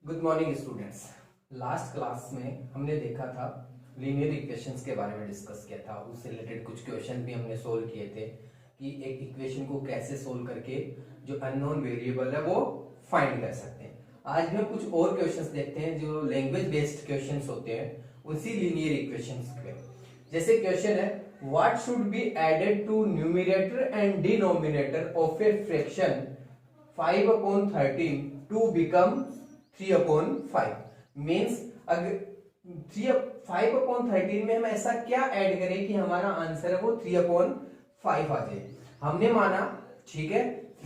Good morning students. Last class में हमने देखा था लीनियर इक्वेशंस के बारे में डिस्कस किया था। उससे रिलेटेड कुछ क्वेश्चन भी हमने सोल्व किए थे कि एक इक्वेशन को कैसे सोल्व करके जो अननोन वेरिएबल है वो फाइंड कर सकते हैं। आज भी हम कुछ और क्वेश्चंस देखते हैं जो लैंग्वेज बेस्ड क्वेश्चंस होते हैं उसी लीनियर इक्वेशंस के। जैसे क्वेश्चन है, what should be added to numerator and denominator of a fraction 5/13 to become 3/5। Means अगर 5/13 में हम ऐसा क्या ऐड करें कि हमारा आंसर है वो 3/5 आ जाए। हमने माना, ठीक है,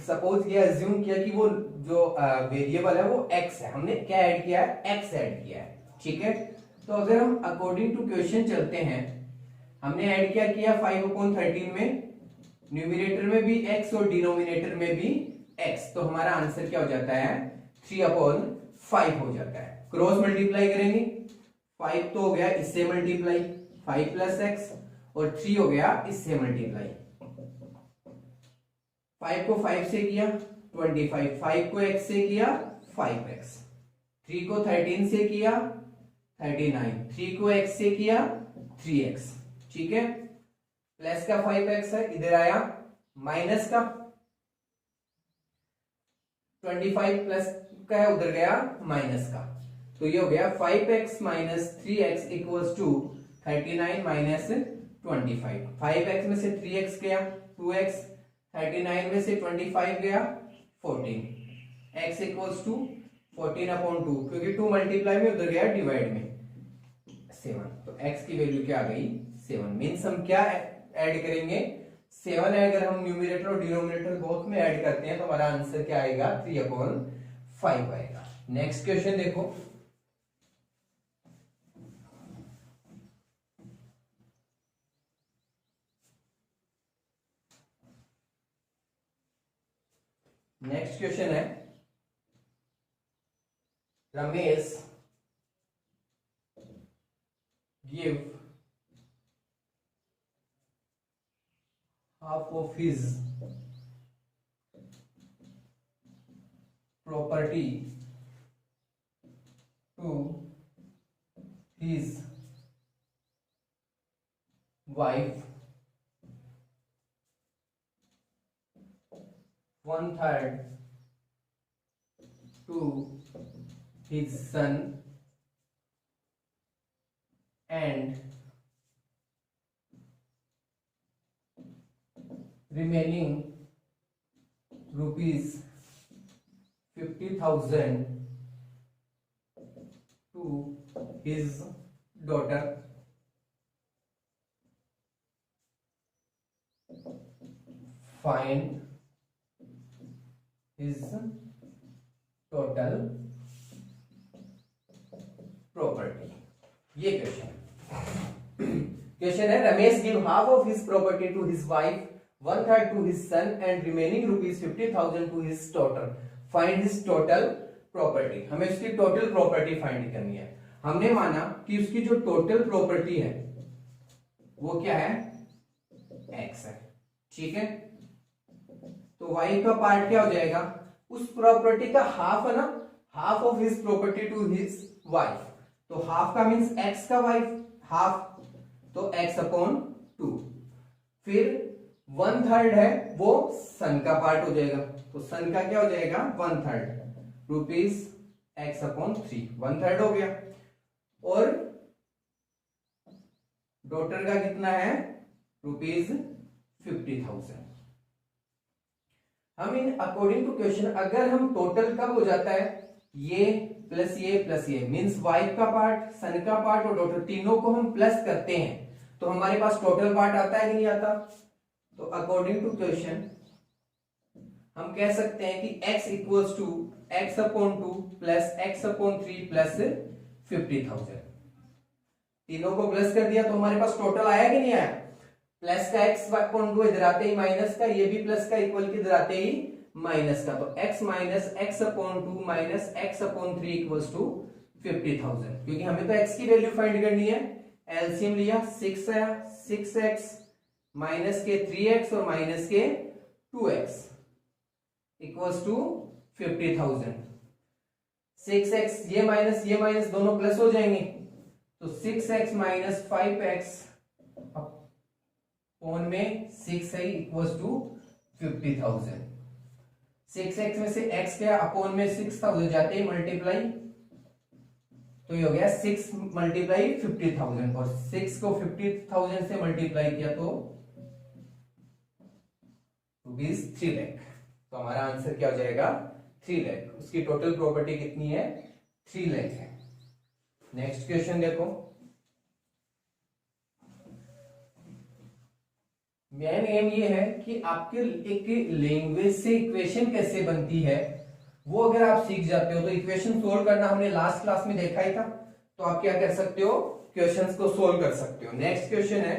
सपोज ये अज्यूम किया कि वो जो वेरिएबल है वो x है। हमने क्या ऐड किया है? x ऐड किया है, ठीक है। तो अगर हम अकॉर्डिंग टू क्वेश्चन चलते हैं, हमने ऐड क्या किया 5/13 में, न्यूमरेटर में भी x और डिनोमिनेटर में भी x, तो हमारा आंसर क्या हो जाता है? 3/5 हो जाता है। क्रॉस मल्टीप्लाई करेंगे, 5 तो हो गया इससे मल्टीप्लाई 5 प्लस एक्स, और 3 हो गया इससे मल्टीप्लाई। 5 को 5 से किया 25, 5 को x से किया 5x, 3 को 13 से किया 39, 3 को x से किया 3x, ठीक है। प्लस का 5x है, इधर आया माइनस का 25 प्लस का है, उधर गया माइनस का, तो ये हो गया 5x minus 3x equals to 39 minus 25। 5x में से 3x गया 2x, 39 में से 25 गया 14, x इक्वल्स टू 14/2, क्योंकि 2 मल्टीप्लाई में उधर गया डिवाइड में 7, तो x की वैल्यू क्या आ गई? 7। मीन्स हम क्या ऐड करेंगे? 7 है। अगर हम न्यूमरेटर और डिनोमिनेटर बोथ में ऐड करते हैं तो हमारा आंसर क्या आएगा? 3/5 आएगा। नेक्स्ट क्वेश्चन देखो, नेक्स्ट क्वेश्चन है, Ramesh give half of his property to his wife, 1/3 to his son, and remaining rupees 50,000 to his daughter. Find his total property. ये क्वेश्चन है, Ramesh give half of his property to his wife, 1/3 to his son, and remaining rupees 50,000 to his daughter. Find his total property. हमें उसकी total property find करनी है। हमने माना कि उसकी जो टोटल प्रॉपर्टी है वो क्या है? x है, ठीक है। तो y का पार्ट क्या हो जाएगा? उस प्रॉपर्टी का हाफ है ना, half of his property to his wife, तो हाफ का मीन्स x का वाइफ हाफ, तो x/2। फिर 1/3 है वो सन का पार्ट हो जाएगा, तो सन का क्या हो जाएगा? 1/3 रुपीज x/3, 1/3 हो गया। और डॉटर का कितना है? रुपीज 50,000। हम इन अकॉर्डिंग टू क्वेश्चन, अगर हम टोटल कब हो जाता है? ये प्लस ये प्लस ये, मीन्स वाइफ का पार्ट, सन का पार्ट और डॉटर, तीनों को हम प्लस करते हैं तो हमारे पास टोटल पार्ट आता है कि नहीं आता? तो अकॉर्डिंग टू क्वेश्चन हम कह सकते हैं कि x equals to x/2 plus x/3 plus 50,000। तीनों को प्लस कर दिया तो हमारे पास टोटल आया कि नहीं आया? प्लस का x/2 इधर आते ही माइनस का, ये भी प्लस का इक्वल की इधर आते ही माइनस का, तो x minus x/2 minus x/3 equals to 50,000। क्योंकि हमें तो x की वैल्यू फाइंड करनी है। एलसीएम लिया, 6 आया, 6x माइनस के 3x और माइनस के 2x इक्वल्स टू 50,000। 6x ये माइनस दोनों प्लस हो जाएंगे, तो 6x माइनस 5x अपॉन में 6 है इक्वल्स टू 50,000। 6x में से x गया अपॉन में 6,000 जाते ही मल्टीप्लाई, तो ये हो गया 6 मल्टीप्लाई 50,000 और 6 को 50,000 से मल्टीप्लाई किया तो रुपीज 3 लाख। तो हमारा आंसर क्या हो जाएगा 3 लाख। उसकी टोटल प्रॉपर्टी कितनी है 3 लाख है। नेक्स्ट क्वेश्चन देखो, मेन एम ये है कि आपके एक लैंग्वेज से इक्वेशन कैसे बनती है वो अगर आप सीख जाते हो तो इक्वेशन सोल्व करना हमने लास्ट क्लास में देखा ही था, तो आप क्या कर सकते हो क्वेश्चंस को सोल्व कर सकते हो। नेक्स्ट क्वेश्चन है,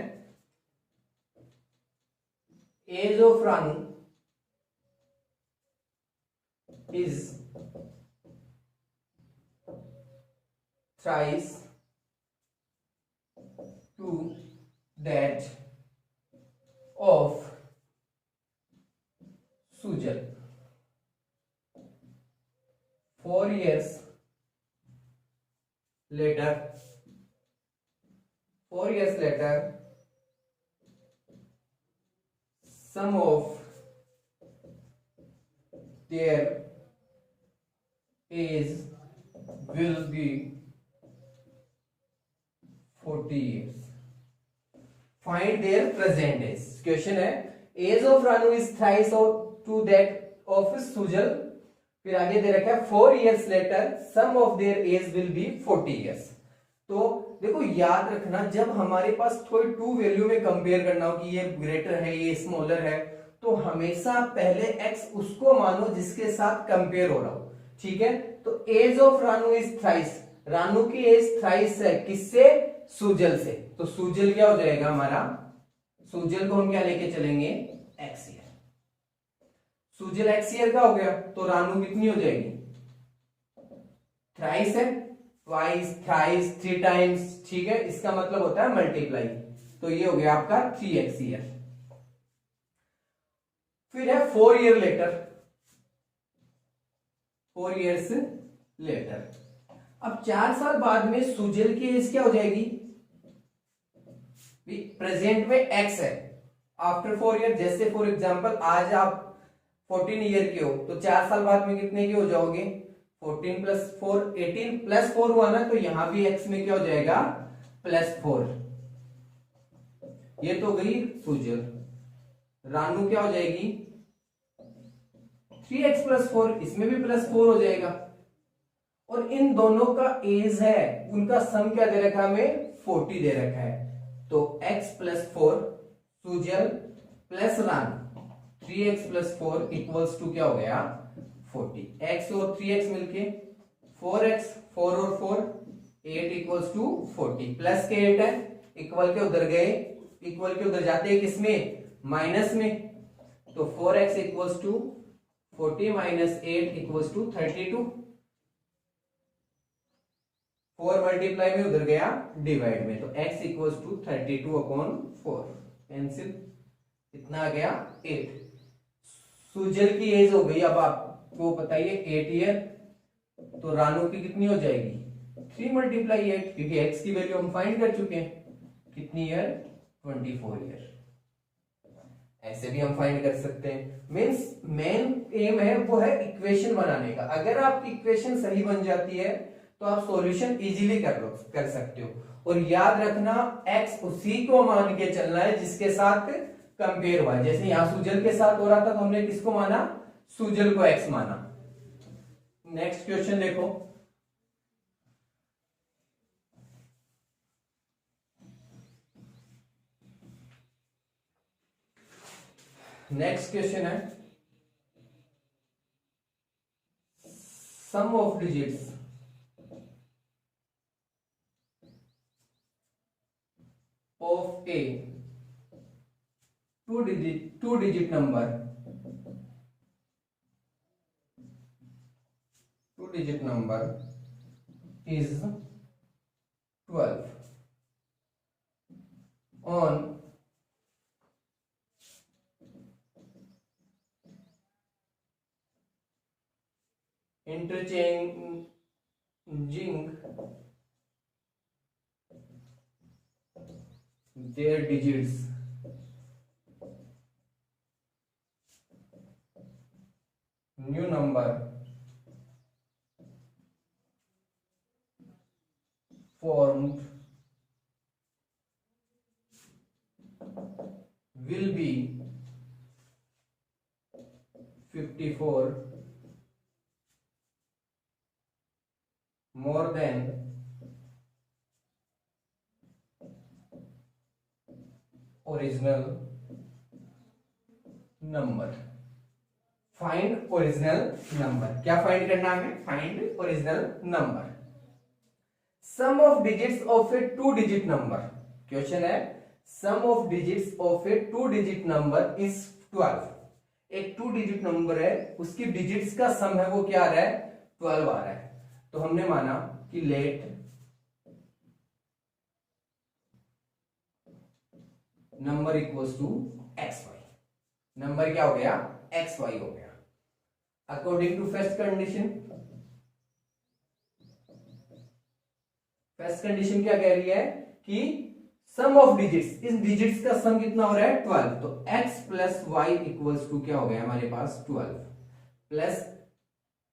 age of Ranu is thrice to that of Sujal. 4 years later, 4 years later, sum of their age will be 40 years. Find their present age. Question है age of Ranu is thrice to that of Sujal, फिर आगे दे रखा है 4 years later sum of their age will be 40 years। तो देखो याद रखना, जब हमारे पास कोई टू वैल्यू में कंपेयर करना हो कि ये ग्रेटर है ये स्मॉलर है, तो हमेशा पहले x उसको मानो जिसके साथ कंपेयर हो रहा हो, ठीक है। तो age of Ranu is thrice, Ranu की एज थ्राइस है किससे सुजल से, तो सुजल क्या हो जाएगा हमारा, सुजल को हम क्या लेके चलेंगे x year, Sujal x year का हो गया, तो रानू कितनी हो जाएगी थ्राइस है, ट्वाइस थ्राइस 3 टाइम्स, ठीक है, इसका मतलब होता है मल्टीप्लाई, तो ये हो गया आपका 3x ईयर। फिर है 4 ईयर लेटर, 4 इयर्स लेटर। अब 4 साल बाद में सुजल की एज क्या हो जाएगी, प्रेजेंट में x है, आफ्टर 4 ईयर, जैसे फॉर एग्जांपल आज आप 14 ईयर के हो तो 4 साल बाद में कितने के हो जाओगे 14 प्लस 4 18 प्लस 4 हुआ ना, तो यहां भी x में क्या हो जाएगा +4। ये तो गई सुजल, रानू क्या हो जाएगी 3x + 4, इसमें भी +4 हो जाएगा, और इन दोनों का एज है उनका सम क्या दे रखा है हमें 40 दे रखा है, तो x + 4 Sujal plus Ranu 3x + 4 equals to क्या हो गया 40। x और 3x मिलके 4x, 4 और 4 8 इक्वल्स टू 40, प्लस के 8 है, इक्वल के उधर गए, इक्वल के उधर जाते हैं किसमें माइनस में, तो 4x equals to 40 minus 8 equals to 32, 4 multiply में उधर गया डिवाइड में, तो x इक्वल्स टू 32/4, कैंसिल, कितना आ गया 8। सुजल की एज हो गई, अब आपको बताइए 8 ईयर, तो रानू की कितनी हो जाएगी 3 × 8, क्योंकि x की वैल्यू हम फाइंड कर चुके हैं, कितनी ईयर 24 ईयर। ऐसे भी हम फाइंड कर सकते हैं, मींस मेन एम है वो है इक्वेशन बनाने का। अगर आपकी इक्वेशन सही बन जाती है तो आप सॉल्यूशन इजीली कर सकते हो, और याद रखना x उसी को मान के चलना है जिसके साथ कंपेयर हुआ है। जैसे यहां सुजल के साथ हो रहा था तो हमने किसको माना सुजल को x माना। नेक्स्ट क्वेश्चन देखो, नेक्स्ट क्वेश्चन है sum of digits of a two digit number, is 12 on their digits new number formed will be 54 more than original number. Find original number, क्या फाइंड करना है? Find original number. Sum of digits of a 2 digit number, question है sum of digits of a 2 digit number is 12। एक 2 digit number है, उसकी digits का सम है वो क्या आ रहा है? 12 आ रहा है। तो हमने माना कि let number equals to x y, number क्या हो गया? एक्स वाई हो गया। According to first condition, first condition क्या कह रही है कि सम ऑफ डिजिट्स, इस डिजिट्स का सम कितना हो रहा है? 12। तो x plus y equals to क्या हो गया हमारे पास? 12 प्लस,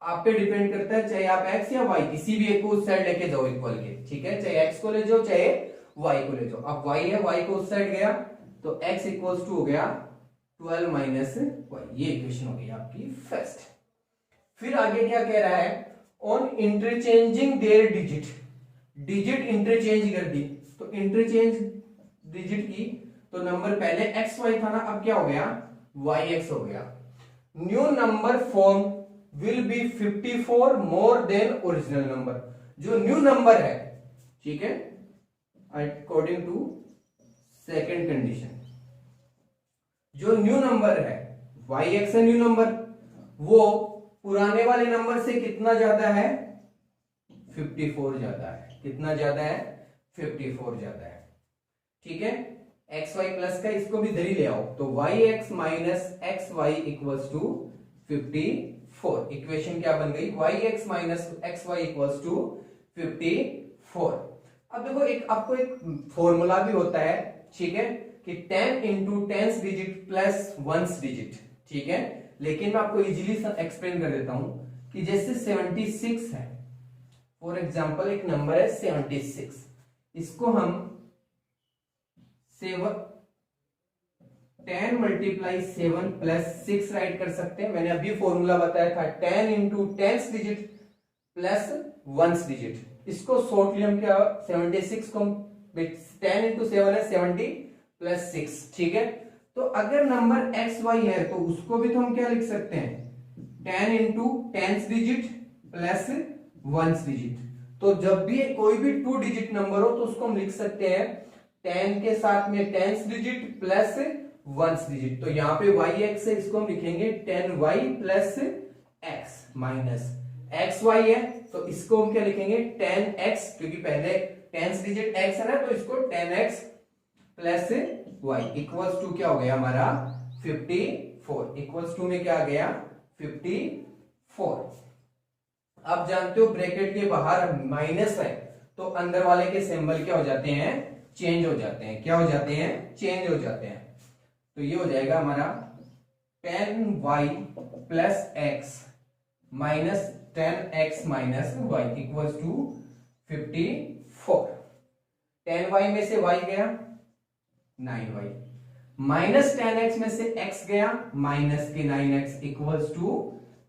आप पे डिपेंड करता है, चाहे आप x या y किसी भी एक को उस साइड लेके जाओ इक्वल के, ठीक है? चाहे x को ले जाओ चाहे y को ले जाओ। अब y है, y को उस साइड गया तो x इक्वल्स टू हो गया 12 माइनस y। ये इक्वेशन हो गई आपकी फर्स्ट। फिर आगे क्या कह रहा है? On interchanging their digit, digit interchange कर दी, तो इंटरचेंज डिजिट की, तो नंबर पहले एक्स वाई था ना, अब क्या हो गया? वाई एक्स हो गया। New number form will be 54 more than original number. जो न्यू नंबर है, ठीक है, अकॉर्डिंग टू सेकेंड कंडीशन, जो न्यू नंबर है वाई एक्स है न्यू नंबर, वो पुराने वाले नंबर से कितना ज्यादा है? 54 ज्यादा है। कितना ज्यादा है? 54 ज्यादा है, ठीक है? एक्स वाई प्लस का इसको भी इधर ही ले आओ, तो y x minus x y equals to 54। Equation क्या बन गई? Y x minus x y equals to 54। अब देखो, एक आपको एक फॉर्मूला भी होता है, ठीक है, कि 10 into 10th digit plus 1st digit, ठीक है? लेकिन मैं आपको इजीली एक्सप्लेन कर देता हूं कि जैसे 76 है, फॉर एग्जांपल एक नंबर है 76, इसको हम 10 मल्टीप्लाई 7 प्लस 6 राइट कर सकते हैं। मैंने अभी फॉर्मूला बताया था 10 into 10th digit plus 1st digit. इसको शॉर्टली हम क्या, 76 को 10 इंटू 7 है 70 प्लस 6, ठीक है? तो अगर नंबर एक्स वाई है तो उसको भी तो हम क्या लिख सकते हैं? 10 into 10th digit plus 1st digit. तो जब भी कोई भी 2 डिजिट नंबर हो तो उसको हम लिख सकते हैं 10 के साथ में 10th digit plus 1st digit. तो यहाँ पे वाई एक्स है, इसको हम लिखेंगे 10y plus x minus x y है, तो इसको हम क्या लिखेंगे? 10x, क्योंकि पहले 10th डिजिट x है ना, तो इसको 10x plus y equals to क्या हो गया हमारा? 54। इक्वल्स टू में क्या आ गया? 54। आप जानते हो ब्रैकेट के बाहर माइनस है तो अंदर वाले के सिंबल क्या हो जाते हैं? चेंज हो जाते हैं। क्या हो जाते हैं? चेंज हो जाते हैं। तो ये हो जाएगा हमारा 10y plus x minus 10x minus y equals to 54। 10y में से y गया 9y, माइनस 10x में से x गया माइनस के 9x इक्वल्स टू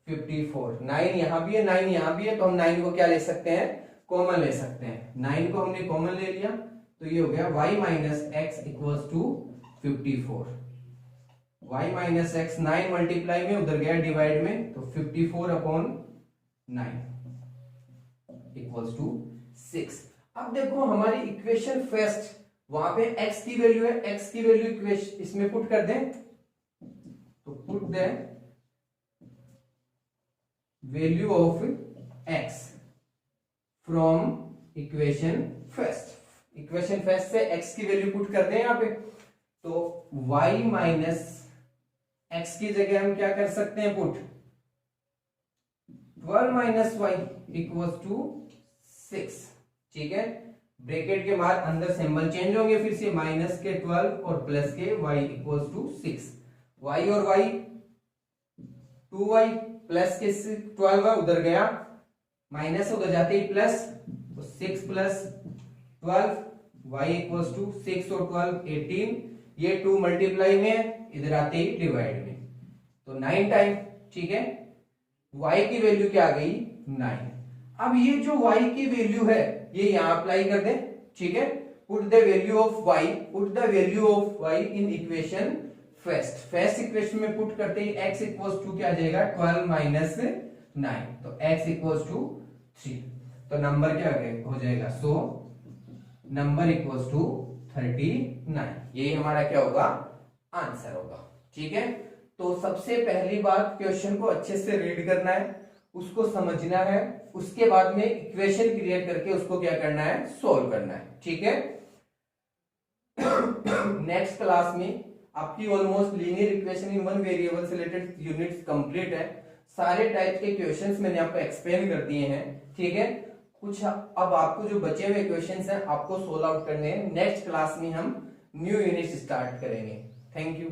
54। 9 यहां भी है 9 यहां भी है, तो हम 9 को क्या ले सकते हैं? कॉमन ले सकते हैं। 9 को हमने कॉमन ले लिया तो ये हो गया y minus x equals to 54। y minus x 9 multiply में उधर गया डिवाइड में, तो 54 अपॉन 9 इक्वल्स टू 6। अब देखो हमारी इक्वेशन फर्स्ट, वहां पे x की वैल्यू है, x की वैल्यू इक्वेशन इसमें पुट कर दें, तो पुट दें value of x from equation first. Equation first से x की वैल्यू पुट कर दें यहाँ पे, तो y माइनस x की जगह हम क्या कर सकते हैं? Put 12 minus y equals to 6। ठीक है, ब्रैकेट के बाद अंदर सिंबल चेंज होंगे फिर से, माइनस के 12 और प्लस के y इक्वल्स टू 6। y और y 2y प्लस के 12 है, उधर गया माइनस, उधर जाते ही प्लस, तो 6 प्लस 12 y इक्वल्स टू 6 और 12 18, ये 2 मल्टीप्लाई में, इधर आते ही डिवाइड में, तो 9 टाइम। ठीक है, y की वैल्यू क्या आ गई 9। अब ये जो y की वैल्यू है ये यहां अप्लाई कर दें। ठीक है, put the value of y in equation first equation में पुट करते ही x इक्वल्स टू क्या आ जाएगा 12 माइनस 9, तो x इक्वल्स टू 3, तो नंबर क्या हो जाएगा, सो नंबर इक्वल्स टू 39। यही हमारा क्या होगा, आंसर होगा। ठीक है, तो सबसे पहली बात क्वेश्चन को अच्छे से रीड करना है, उसको समझना है, उसके बाद में इक्वेशन क्रिएट करके उसको क्या करना है, सोल्व करना है। ठीक है, नेक्स्ट क्लास में आपकी almost linear equation in one variable से रिलेटेड यूनिट्स कंप्लीट है। सारे टाइप के क्वेश्चंस मैंने आपको एक्सप्लेन कर दिए हैं। ठीक है, कुछ अब आपको जो बचे हुए क्वेश्चंस हैं आपको सोल्व आउट करने हैं। नेक्स्ट क्लास में हम न्यू यूनिट स्टार्ट करेंगे। Thank you.